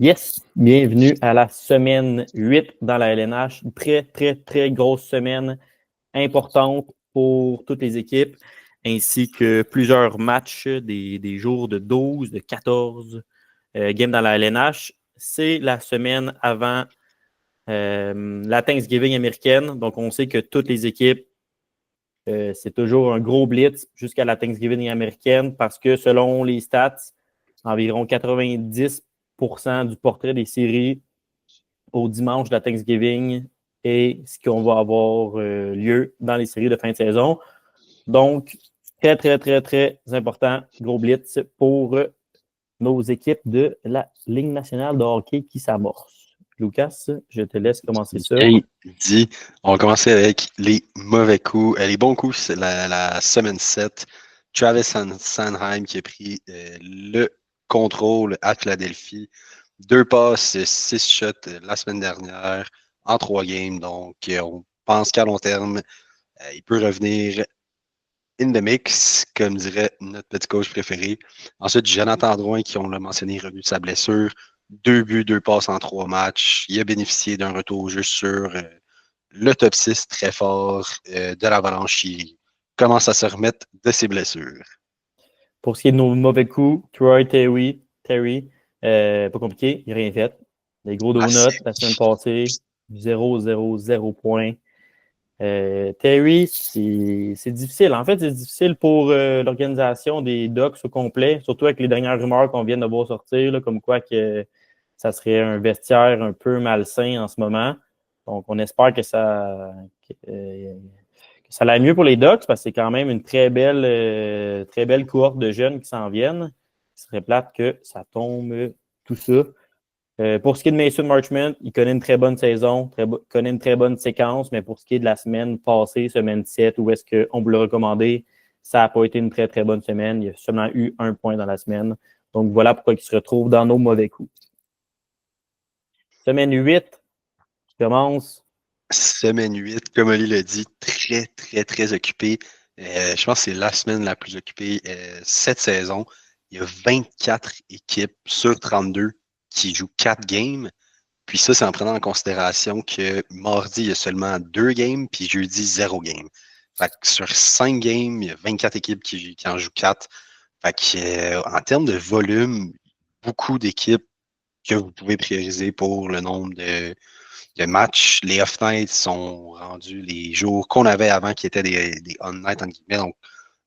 Yes, bienvenue à la semaine 8 dans la LNH. Une très, très, très grosse semaine importante pour toutes les équipes, ainsi que plusieurs matchs des jours de 12, de 14 games dans la LNH. C'est la semaine avant la Thanksgiving américaine. Donc, on sait que toutes les équipes, c'est toujours un gros blitz jusqu'à la Thanksgiving américaine parce que selon les stats, environ 90% du portrait des séries au dimanche de la Thanksgiving et ce qu'on va avoir lieu dans les séries de fin de saison. Donc, très, très, très, très important, gros blitz pour nos équipes de la Ligue nationale de hockey qui s'amorce. Lucas, je te laisse commencer ça. Bien dit. On va commencer avec les mauvais coups. Les bons coups, c'est la semaine 7. Travis Sanheim qui a pris le contrôle à Philadelphie. 2 passes, 6 shots la semaine dernière en 3 games. Donc, on pense qu'à long terme, il peut revenir in the mix, comme dirait notre petit coach préféré. Ensuite, Jonathan Drouin, qui on l'a mentionné, est revenu de sa blessure. 2 buts, 2 passes en 3 matchs. Il a bénéficié d'un retour au jeu sur le top 6 très fort de l'Avalanche qui commence à se remettre de ses blessures. Pour ce qui est de nos mauvais coups, Troy Terry, pas compliqué, il n'a rien fait. Des gros donuts la semaine passée, 0-0-0 points. Terry, c'est difficile. En fait, c'est difficile pour l'organisation des Ducks au complet, surtout avec les dernières rumeurs qu'on vient de voir sortir, là, comme quoi que ça serait un vestiaire un peu malsain en ce moment. Donc, on espère que ça aille mieux pour les Ducks parce que c'est quand même une très belle cohorte de jeunes qui s'en viennent. Ce serait plate que ça tombe tout ça. Pour ce qui est de Mason Marchment, il connaît une très bonne saison, connaît une très bonne séquence, mais pour ce qui est de la semaine passée, semaine 7, où est-ce qu'on vous l'a recommandé, ça n'a pas été une très, très bonne semaine. Il y a seulement eu 1 point dans la semaine. Donc voilà pourquoi il se retrouve dans nos mauvais coups. Semaine 8, qui commence. Semaine 8, comme Oli l'a dit, très, très, très occupé. Je pense que c'est la semaine la plus occupée cette saison. Il y a 24 équipes sur 32 qui jouent 4 games. Puis ça, c'est en prenant en considération que mardi, il y a seulement 2 games, puis jeudi, 0 game. Fait que sur 5 games, il y a 24 équipes qui en jouent 4. Fait que, en termes de volume, beaucoup d'équipes que vous pouvez prioriser pour le nombre de matchs. Les off-nights sont rendus les jours qu'on avait avant qui étaient des on-nights, entre guillemets. Donc,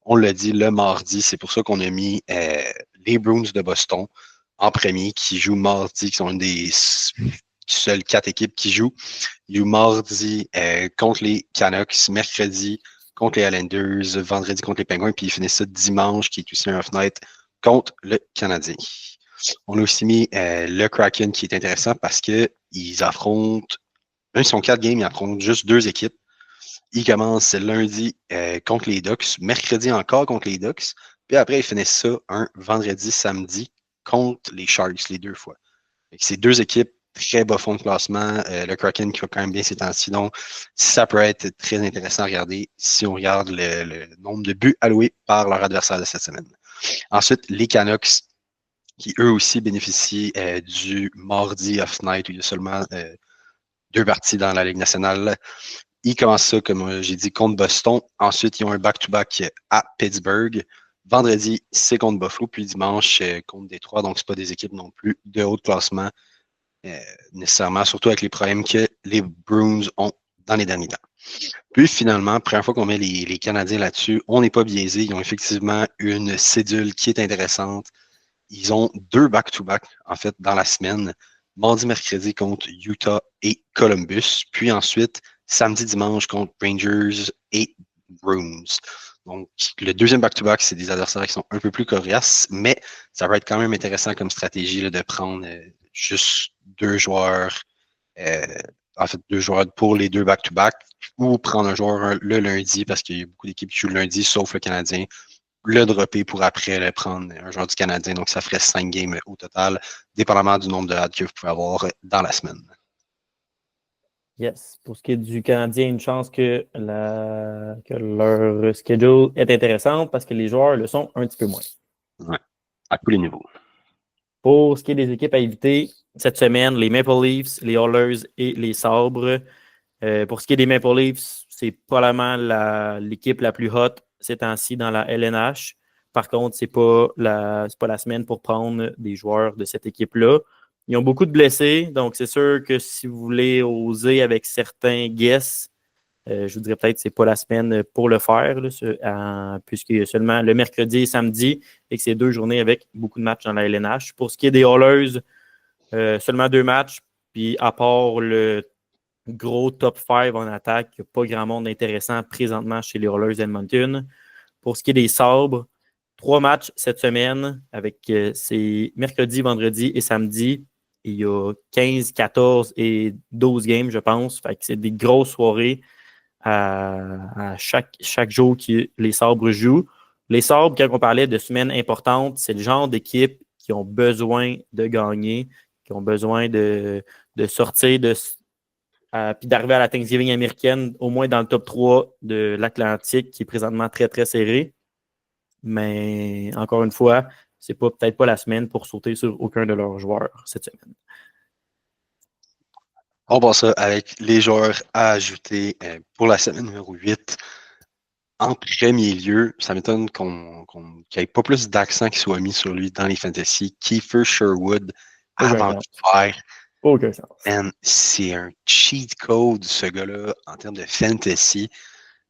on l'a dit le mardi, c'est pour ça qu'on a mis les Bruins de Boston en premier, qui jouent mardi, qui sont une des seules 4 équipes qui jouent. Ils jouent mardi contre les Canucks, mercredi contre les Islanders, vendredi contre les Penguins, puis ils finissent ça dimanche, qui est aussi un off-night, contre le Canadien. On a aussi mis le Kraken, qui est intéressant parce qu'ils affrontent, même si sont 4 games, ils affrontent juste 2 équipes. Ils commencent lundi contre les Ducks, mercredi encore contre les Ducks, puis après, ils finissent ça un vendredi, samedi contre les Sharks, les 2 fois. C'est 2 équipes très bas fond de classement. Le Kraken qui va quand même bien ces temps-ci. Donc, ça peut être très intéressant à regarder si on regarde le nombre de buts alloués par leur adversaire de cette semaine. Ensuite, les Canucks, qui eux aussi bénéficient du mardi off-night où il y a seulement 2 parties dans la Ligue nationale. Ils commencent ça, comme j'ai dit, contre Boston. Ensuite, ils ont un back-to-back à Pittsburgh. Vendredi, c'est contre Buffalo. Puis dimanche, contre Détroit. Donc, ce pas des équipes non plus de haut de classement nécessairement, surtout avec les problèmes que les Bruins ont dans les derniers temps. Puis finalement, première fois qu'on met les Canadiens là-dessus, on n'est pas biaisé. Ils ont effectivement une cédule qui est intéressante. Ils ont 2 back-to-back, en fait, dans la semaine. Mardi, mercredi contre Utah et Columbus. Puis ensuite, samedi, dimanche contre Rangers et Bruins. Donc, le deuxième back-to-back, c'est des adversaires qui sont un peu plus coriaces, mais ça va être quand même intéressant comme stratégie là, de prendre juste 2 joueurs, euh, en fait, 2 joueurs pour les 2 back-to-back, ou prendre un joueur le lundi, parce qu'il y a beaucoup d'équipes qui jouent le lundi, sauf le Canadien, le dropper pour après le prendre un joueur du Canadien. Donc, ça ferait 5 games au total, dépendamment du nombre de hâtes que vous pouvez avoir dans la semaine. Yes. Pour ce qui est du Canadien, une chance que leur schedule est intéressante parce que les joueurs le sont un petit peu moins. Ouais, à tous les niveaux. Pour ce qui est des équipes à éviter, cette semaine, les Maple Leafs, les Oilers et les Sabres. Pour ce qui est des Maple Leafs, c'est probablement l'équipe la plus hot ces temps-ci dans la LNH. Par contre, c'est pas la semaine pour prendre des joueurs de cette équipe-là. Ils ont beaucoup de blessés, donc c'est sûr que si vous voulez oser avec certains guesses, je vous dirais peut-être que ce n'est pas la semaine pour le faire, là, puisqu'il y a seulement le mercredi et samedi et que c'est 2 journées avec beaucoup de matchs dans la LNH. Pour ce qui est des Oilers, seulement 2 matchs, puis à part le gros top 5 en attaque, il n'y a pas grand monde intéressant présentement chez les Oilers d'Edmonton. Pour ce qui est des Sabres, 3 matchs cette semaine avec c'est mercredi, vendredi et samedi. Il y a 15, 14 et 12 games, je pense. Fait que c'est des grosses soirées à chaque jour que les Sabres jouent. Les Sabres, quand on parlait de semaines importantes, c'est le genre d'équipe qui ont besoin de gagner, qui ont besoin de sortir puis d'arriver à la Thanksgiving américaine, au moins dans le top 3 de l'Atlantique, qui est présentement très, très serré. Mais encore une fois, c'est peut-être pas la semaine pour sauter sur aucun de leurs joueurs cette semaine. On passe ça avec les joueurs à ajouter pour la semaine numéro 8. En premier lieu, ça m'étonne qu'il n'y ait pas plus d'accent qui soit mis sur lui dans les fantasy. Kiefer Sherwood à Vancouver. Aucun sens. C'est un cheat code, ce gars-là, en termes de fantasy.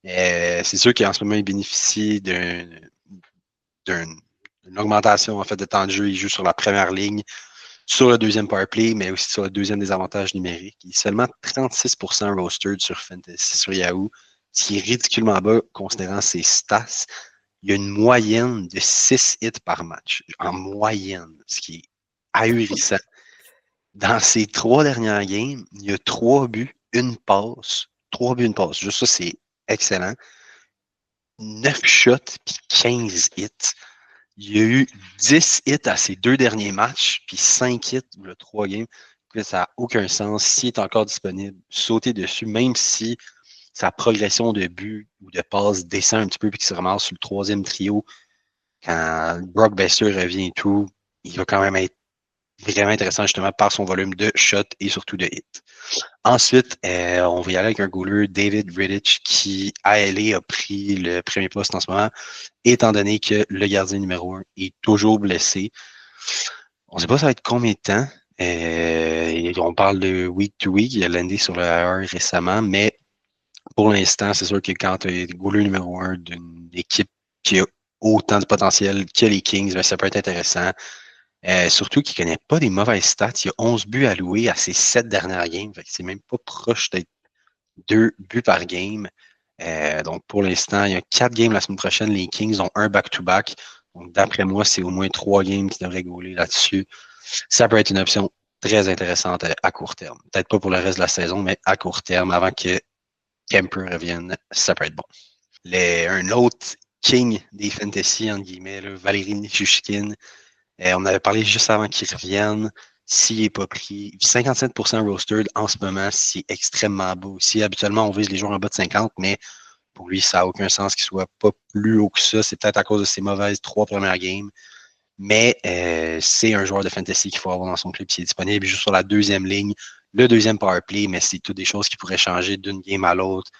C'est sûr qu'en ce moment, il bénéficie d'une augmentation en fait, de temps de jeu. Il joue sur la première ligne, sur le deuxième powerplay, mais aussi sur le deuxième désavantage numérique. Il est seulement 36% rostered sur Fantasy, sur Yahoo, ce qui est ridiculement bas considérant ses stats. Il y a une moyenne de 6 hits par match, en moyenne, ce qui est ahurissant. Dans ses 3 dernières games, il y a 3 buts, 1 passe. 3 buts, 1 passe. Juste ça, c'est excellent. 9 shots, puis 15 hits. Il y a eu 10 hits à ses 2 derniers matchs, puis 5 hits ou le 3 games. Ça n'a aucun sens. S'il est encore disponible, sautez dessus, même si sa progression de but ou de passe descend un petit peu puis qu'il se ramasse sur le 3e trio, quand Brock Besser revient et tout, il va quand même être vraiment intéressant justement par son volume de shots et surtout de hits. Ensuite, on va y aller avec un goaler, David Rittich, qui à LA a pris le premier poste en ce moment, étant donné que le gardien numéro 1 est toujours blessé. On ne sait pas ça va être combien de temps. On parle de week to week. Il a landé sur le IR récemment, mais pour l'instant, c'est sûr que quand tu es goaler numéro 1 d'une équipe qui a autant de potentiel que les Kings, ben, ça peut être intéressant. Surtout qu'il ne connaît pas des mauvaises stats. Il y a 11 buts alloués à ses 7 dernières games. C'est même pas proche d'être 2 buts par game. Donc, pour l'instant, il y a 4 games la semaine prochaine. Les Kings ont un back-to-back. Donc, d'après moi, c'est au moins 3 games qui devraient gauler là-dessus. Ça peut être une option très intéressante à court terme. Peut-être pas pour le reste de la saison, mais à court terme, avant que Kemper revienne, ça peut être bon. Un autre king des fantasy, entre guillemets, là, Valérie Nichushkin. On avait parlé juste avant qu'il revienne. S'il n'est pas pris, 57% rostered en ce moment, c'est extrêmement beau aussi. Habituellement, on vise les joueurs en bas de 50, mais pour lui, ça n'a aucun sens qu'il ne soit pas plus haut que ça. C'est peut-être à cause de ses mauvaises 3 premières games. Mais c'est un joueur de fantasy qu'il faut avoir dans son club qui est disponible juste sur la 2e ligne, le 2e powerplay, mais c'est toutes des choses qui pourraient changer d'une game à l'autre.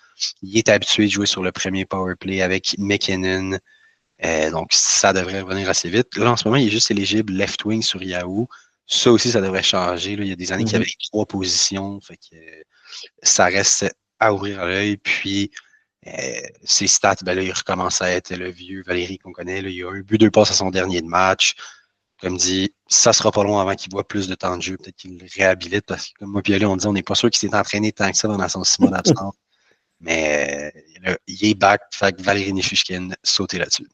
Il est habitué de jouer sur le premier powerplay avec McKinnon. Donc, ça devrait revenir assez vite. Là, en ce moment, il est juste éligible left wing sur Yahoo. Ça aussi, ça devrait changer. Là. Il y a des années qu'il y avait 3 positions. Fait que ça reste à ouvrir l'œil. Puis, ses stats, ben là, il recommence à être le vieux Valérie qu'on connaît. Là. Il a un but, 2 passes à son dernier de match. Comme dit, ça sera pas long avant qu'il voit plus de temps de jeu. Peut-être qu'il le réhabilite parce que, comme moi et Ali, on dit, on n'est pas sûr qu'il s'est entraîné tant que ça dans son 6 mois d'absence. Mais il est back. Fait que Valérie Nichushkin, sautez là-dessus.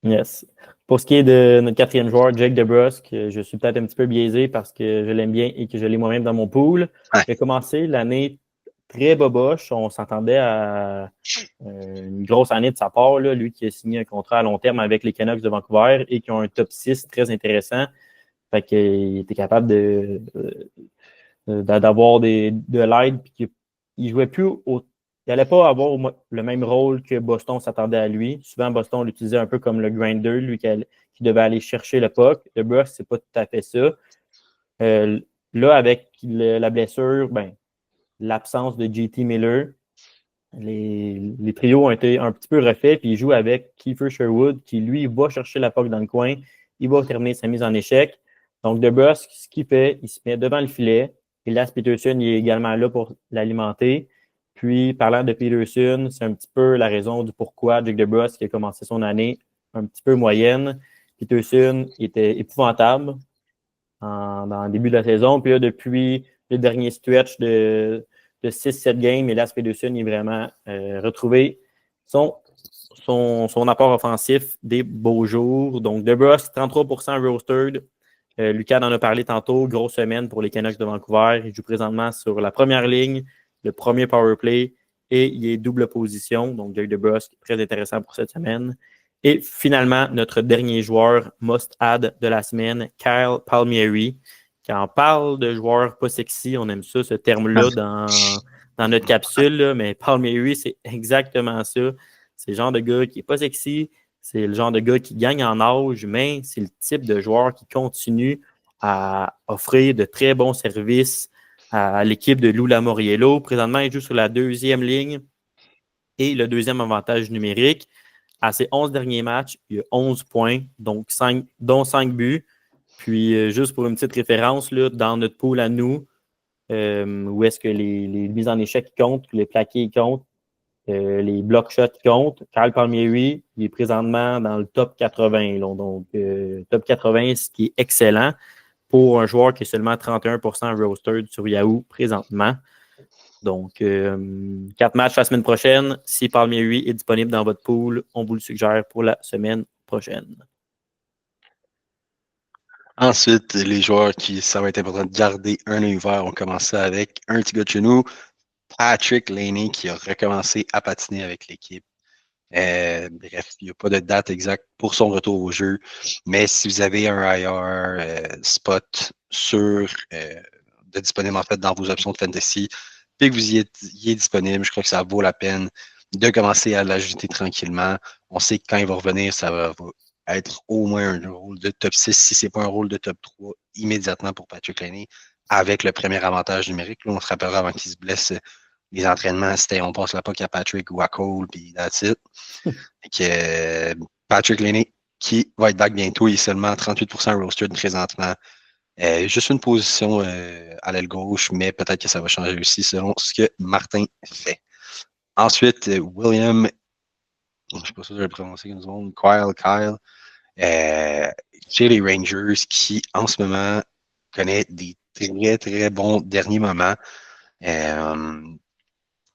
Yes. Pour ce qui est de notre 4e joueur, Jake DeBrusk, je suis peut-être un petit peu biaisé parce que je l'aime bien et que je l'ai moi-même dans mon pool. Ouais. J'ai commencé l'année très boboche. On s'entendait à une grosse année de sa part, là, lui qui a signé un contrat à long terme avec les Canucks de Vancouver et qui ont un top 6 très intéressant. Fait qu'il était capable d'avoir de l'aide puis qu'il jouait plus il n'allait pas avoir le même rôle que Boston s'attendait à lui. Souvent, Boston l'utilisait un peu comme le grinder, lui qui devait aller chercher le puck. DeBrusk, c'est pas tout à fait ça. Là, avec la blessure, l'absence de JT Miller, les trios ont été un petit peu refaits, puis il joue avec Kiefer Sherwood, qui lui va chercher la puck dans le coin, il va terminer sa mise en échec. Donc, DeBrusk, ce qu'il fait, il se met devant le filet, et Lars Peterson il est également là pour l'alimenter. Puis, parlant de Peterson, c'est un petit peu la raison du pourquoi Jake DeBrusk a commencé son année un petit peu moyenne. Peterson était épouvantable dans le début de la saison. Puis là, depuis le dernier stretch de 6-7 games, et Lars Peterson est vraiment retrouvé son apport offensif des beaux jours. Donc, DeBrusk, 33% rostered. Lucas en a parlé tantôt. Grosse semaine pour les Canucks de Vancouver. Il joue présentement sur la première ligne, le premier power play, et il est double position. Donc, Jake DeBrusk, très intéressant pour cette semaine. Et finalement, notre dernier joueur must-add de la semaine, Kyle Palmieri. Quand on parle de joueurs pas sexy, on aime ça, ce terme-là dans notre capsule, là, mais Palmieri, c'est exactement ça. C'est le genre de gars qui n'est pas sexy, c'est le genre de gars qui gagne en âge, mais c'est le type de joueur qui continue à offrir de très bons services à l'équipe de Lou Lamoriello. Présentement, il joue sur la deuxième ligne et le deuxième avantage numérique. À ses 11 derniers matchs, il y a 11 points, dont 5 buts. Puis, juste pour une petite référence, là, dans notre pool à nous, où est-ce que les mises en échec comptent, les plaqués comptent, les block shots comptent. Kyle Palmieri, il est présentement dans le top 80. Là, donc, top 80, ce qui est excellent pour un joueur qui est seulement 31% rostered sur Yahoo présentement. Donc, 4 matchs la semaine prochaine. Si Palmieri est disponible dans votre pool, on vous le suggère pour la semaine prochaine. Ensuite, les joueurs qui, ça va être important de garder un œil ouvert, on commence avec un petit gars de chez nous, Patrick Laney, qui a recommencé à patiner avec l'équipe. Bref, il n'y a pas de date exacte pour son retour au jeu, mais si vous avez un IR spot sûr de disponible en fait dans vos options de fantasy, puis que vous y êtes disponible, je crois que ça vaut la peine de commencer à l'ajouter tranquillement. On sait que quand il va revenir, ça va être au moins un rôle de top 6, si ce n'est pas un rôle de top 3 immédiatement pour Patrick Laney, avec le premier avantage numérique. Là, on se rappellera avant qu'il se blesse, les entraînements, c'était on passe la POC à Patrick ou à Cole, puis that's it. Patrick Laney, qui va être back bientôt, il est seulement 38% rostered présentement. Juste une position à l'aile gauche, mais peut-être que ça va changer aussi selon ce que Martin fait. Ensuite, William, je ne sais pas si je vais le prononcer comme ça, Kyle, chez les Rangers, qui en ce moment connaît des très, très bons derniers moments.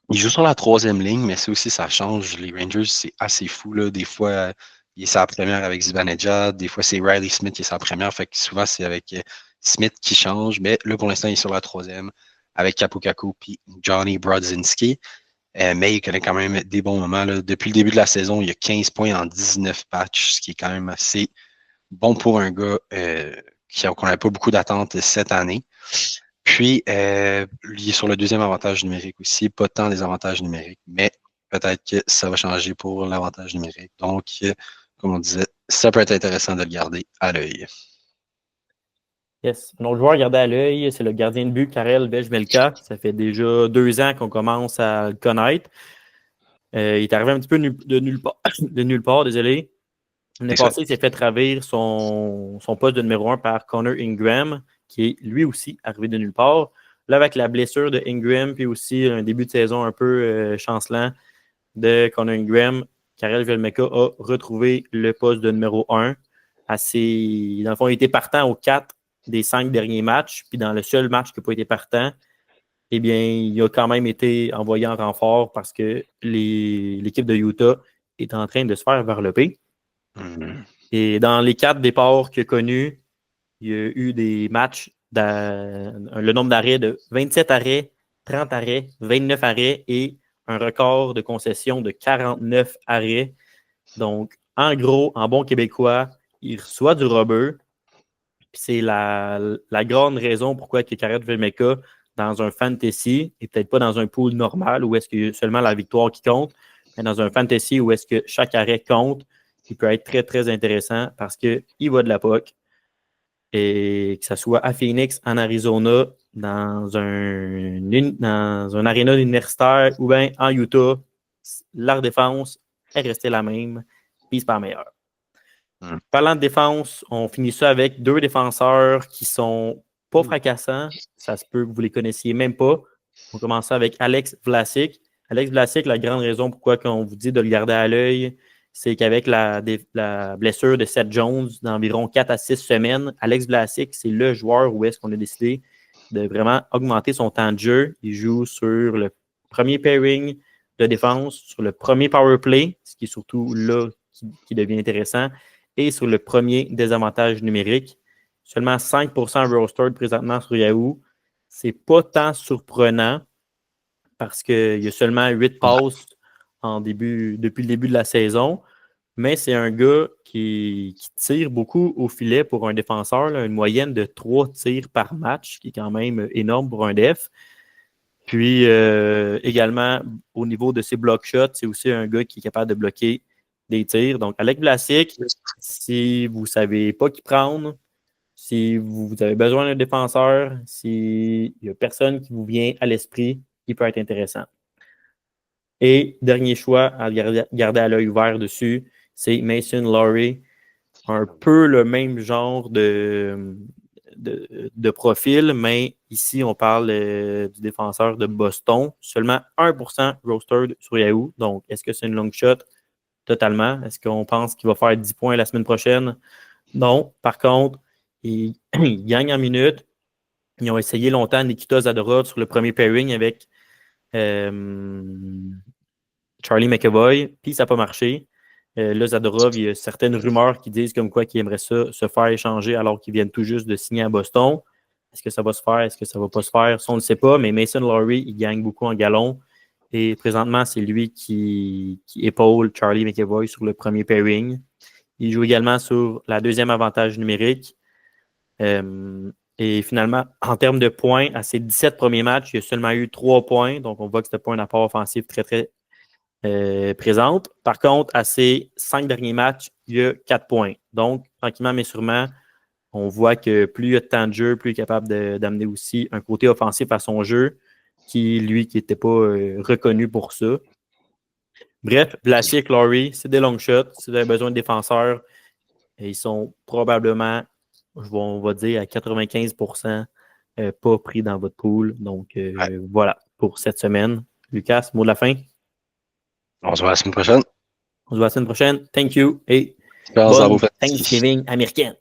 Il joue sur la troisième ligne, mais ça aussi, ça change. Les Rangers, c'est assez fou. Là. Des fois, il est sa première avec Zibanejad. Des fois, c'est Riley Smith qui est sa première. Fait que souvent, c'est avec Smith qui change. Mais là, pour l'instant, il est sur la troisième avec Kaapo Kakko et Johnny Brodzinski. Mais il connaît quand même des bons moments. Là. Depuis le début de la saison, il y a 15 points en 19 patchs, ce qui est quand même assez bon pour un gars qu'on n'avait pas beaucoup d'attentes cette année. Puis, il est sur le deuxième avantage numérique aussi. Pas tant des avantages numériques, mais peut-être que ça va changer pour l'avantage numérique. Donc, comme on disait, ça peut être intéressant de le garder à l'œil. Yes. Un autre joueur à garder à l'œil, c'est le gardien de but, Karel Vejmelka. Ça fait déjà 2 ans qu'on commence à le connaître. Il est arrivé un petit peu de nulle part, désolé. L'année passée, il s'est fait ravir son poste de numéro 1 par Connor Ingram, qui est lui aussi arrivé de nulle part. Là, avec la blessure de Ingram, puis aussi un début de saison un peu chancelant de Connor Ingram, Karel Vejmelka a retrouvé le poste de numéro 1. Dans le fond, il était partant aux 4 des 5 derniers matchs, puis dans le seul match qui n'a pas été partant, eh bien, il a quand même été envoyé en renfort parce que l'équipe de Utah est en train de se faire varloper. Et dans les 4 départs qu'il a connus, il y a eu des matchs, le nombre d'arrêts de 27 arrêts, 30 arrêts, 29 arrêts et un record de concession de 49 arrêts. Donc, en gros, en bon québécois, il reçoit du rubber. Puis c'est la grande raison pourquoi Karel Vejmelka dans un fantasy et peut-être pas dans un pool normal où est-ce qu'il y a seulement la victoire qui compte, mais dans un fantasy où est-ce que chaque arrêt compte, il peut être très, très intéressant parce qu'il va de la POC. Et que ce soit à Phoenix, en Arizona, dans un aréna universitaire ou bien en Utah, leur défense est restée la même, puis c'est pas meilleur. Parlant de défense, on finit ça avec 2 défenseurs qui sont pas fracassants. Ça se peut que vous les connaissiez même pas. On commence avec Alex Vlasic. Alex Vlasic, la grande raison pourquoi on vous dit de le garder à l'œil, c'est qu'avec la blessure de Seth Jones d'environ 4 à 6 semaines, Alex Vlasic, c'est le joueur où est-ce qu'on a décidé de vraiment augmenter son temps de jeu. Il joue sur le premier pairing de défense, sur le premier power play, ce qui est surtout là qui devient intéressant, et sur le premier désavantage numérique. Seulement 5% rostered présentement sur Yahoo. C'est pas tant surprenant parce qu'il y a seulement 8 passes depuis le début de la saison. Mais c'est un gars qui tire beaucoup au filet pour un défenseur, là, une moyenne de 3 tirs par match, qui est quand même énorme pour un def. Puis également, au niveau de ses block shots, c'est aussi un gars qui est capable de bloquer des tirs. Donc, Alex Vlasic, si vous ne savez pas qui prendre, si vous avez besoin d'un défenseur, s'il n'y a personne qui vous vient à l'esprit, il peut être intéressant. Et dernier choix à garder à l'œil ouvert dessus, c'est Mason Lowry. Un peu le même genre de profil, mais ici, on parle du défenseur de Boston. Seulement 1% rostered sur Yahoo. Donc, est-ce que c'est une long shot? Totalement. Est-ce qu'on pense qu'il va faire 10 points la semaine prochaine? Non. Par contre, il gagne en minutes. Ils ont essayé longtemps Nikita Zadorov sur le premier pairing avec Charlie McAvoy, puis ça n'a pas marché. Là, Zadorov, il y a certaines rumeurs qui disent comme quoi qu'il aimerait ça se faire échanger alors qu'ils viennent tout juste de signer à Boston. Est-ce que ça va se faire? Est-ce que ça ne va pas se faire? Ça, on ne sait pas, mais Mason Lowry, il gagne beaucoup en galon. Et présentement, c'est lui qui épaule Charlie McAvoy sur le premier pairing. Il joue également sur la deuxième avantage numérique. Et finalement, en termes de points, à ses 17 premiers matchs, il a seulement eu 3 points. Donc, on voit que c'était pas un apport offensif très, très présente. Par contre, à ses 5 derniers matchs, il y a 4 points. Donc, tranquillement mais sûrement, on voit que plus il y a de temps de jeu, plus il est capable d'amener aussi un côté offensif à son jeu, qui n'était pas reconnu pour ça. Bref, Vlasic, Lowry, c'est des long shots. Si vous avez besoin de défenseurs, ils sont probablement, on va dire, à 95% pas pris dans votre pool. Donc, voilà pour cette semaine. Lucas, mot de la fin? On se voit la semaine prochaine. On se voit la semaine prochaine. Thank you et Bonne Thanksgiving américaine.